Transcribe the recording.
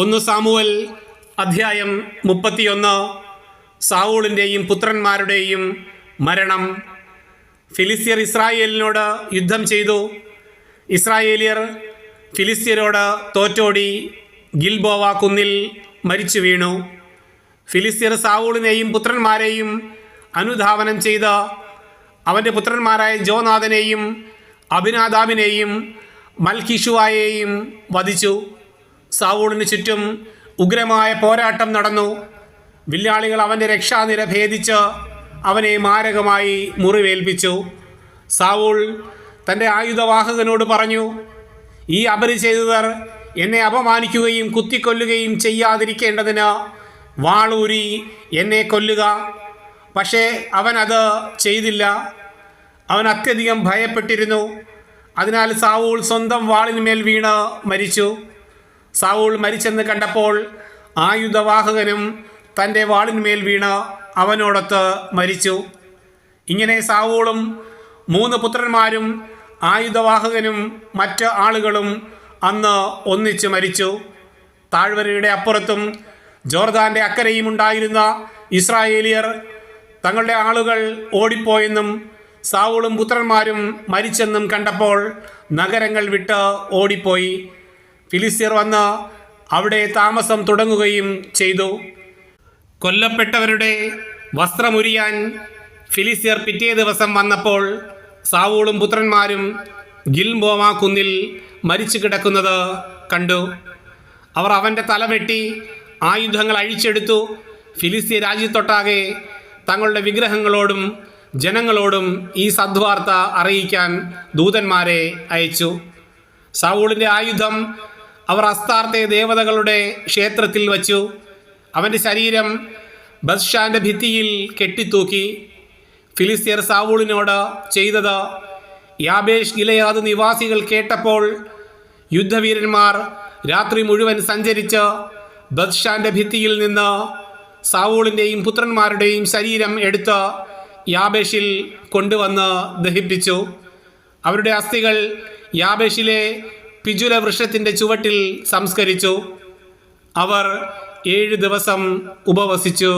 1 Samuel അധ്യായം 31. സാവൂളിൻ്റെയും പുത്രന്മാരുടെയും മരണം. ഫിലിസ്ത്യർ ഇസ്രായേലിനോട് യുദ്ധം ചെയ്തു. ഇസ്രായേലിയർ ഫിലിസ്ത്യരോട് തോറ്റോടി ഗിൽബോവ കുന്നിൽ മരിച്ചു വീണു. ഫിലിസ്ത്യർ സാവൂളിനെയും പുത്രന്മാരെയും അനുധാവനം ചെയ്ത് അവൻ്റെ പുത്രന്മാരായ ജോനാഥനെയും അബിനാദാബിനെയും മൽക്കിഷുവായെയും വധിച്ചു. സാവൂളിന് ചുറ്റും ഉഗ്രമായ പോരാട്ടം നടന്നു. വില്ലാളികൾ അവൻ്റെ രക്ഷാനിര ഭേദിച്ച് അവനെ മാരകമായി മുറിവേൽപ്പിച്ചു. സാവൂൾ തൻ്റെ ആയുധവാഹകനോട് പറഞ്ഞു, ഈ അപരിചിതർ എന്നെ അപമാനിക്കുകയും കുത്തിക്കൊല്ലുകയും ചെയ്യാതിരിക്കേണ്ടതിന് വാളൂരി എന്നെ കൊല്ലുക. പക്ഷേ അവൻ അത് ചെയ്തില്ല. അവൻ അത്യധികം ഭയപ്പെട്ടിരുന്നു. അതിനാൽ സാവൂൾ സ്വന്തം വാളിന്മേൽ വീണ് മരിച്ചു. സാവൂൾ മരിച്ചെന്ന് കണ്ടപ്പോൾ ആയുധവാഹകനും തൻ്റെ വാളിന്മേൽ വീണ് അവനോടൊത്ത് മരിച്ചു. ഇങ്ങനെ സാവൂളും 3 പുത്രന്മാരും ആയുധവാഹകനും മറ്റ് ആളുകളും അന്ന് ഒന്നിച്ച് മരിച്ചു. താഴ്വരയുടെ അപ്പുറത്തും ജോർദാൻ്റെ അക്കരയും ഉണ്ടായിരുന്ന ഇസ്രായേലിയർ തങ്ങളുടെ ആളുകൾ ഓടിപ്പോയെന്നും സാവൂളും പുത്രന്മാരും മരിച്ചെന്നും കണ്ടപ്പോൾ നഗരങ്ങൾ വിട്ട് ഓടിപ്പോയി. ഫിലിസ്ത്യർ വന്ന് അവിടെ താമസം തുടങ്ങുകയും ചെയ്തു. കൊല്ലപ്പെട്ടവരുടെ വസ്ത്രമുരിയാൻ ഫിലിസ്ത്യർ പിറ്റേ ദിവസം വന്നപ്പോൾ സാവൂളും പുത്രന്മാരും ഗിൽബോവ കുന്നിൽ മരിച്ചു കിടക്കുന്നത് കണ്ടു. അവർ അവൻ്റെ തല വെട്ടി ആയുധങ്ങൾ അഴിച്ചെടുത്തു. ഫിലിസ്ത്യ രാജ്യത്തൊട്ടാകെ തങ്ങളുടെ വിഗ്രഹങ്ങളോടും ജനങ്ങളോടും ഈ സദ്വാർത്ത അറിയിക്കാൻ ദൂതന്മാരെ അയച്ചു. സാവൂളിൻ്റെ ആയുധം അവർ അസ്താർത്തെ ദേവതകളുടെ ക്ഷേത്രത്തിൽ വച്ചു. അവൻ്റെ ശരീരം ബത്ഷാന്റെ ഭിത്തിയിൽ കെട്ടിത്തൂക്കി. ഫിലിസ്ത്യർ സാവൂളിനോട് ചെയ്തത് യാബേഷ് ഗിലെയാദ് നിവാസികൾ കേട്ടപ്പോൾ യുദ്ധവീരന്മാർ രാത്രി മുഴുവൻ സഞ്ചരിച്ച് ബത്ഷാന്റെ ഭിത്തിയിൽ നിന്ന് സാവൂളിൻ്റെയും പുത്രന്മാരുടെയും ശരീരം എടുത്ത് യാബേഷിൽ കൊണ്ടുവന്ന് ദഹിപ്പിച്ചു. അവരുടെ അസ്ഥികൾ യാബേഷിലെ പിജുല വൃക്ഷത്തിൻ്റെ ചുവട്ടിൽ സംസ്കരിച്ചു. അവർ 7 ദിവസം ഉപവസിച്ചു.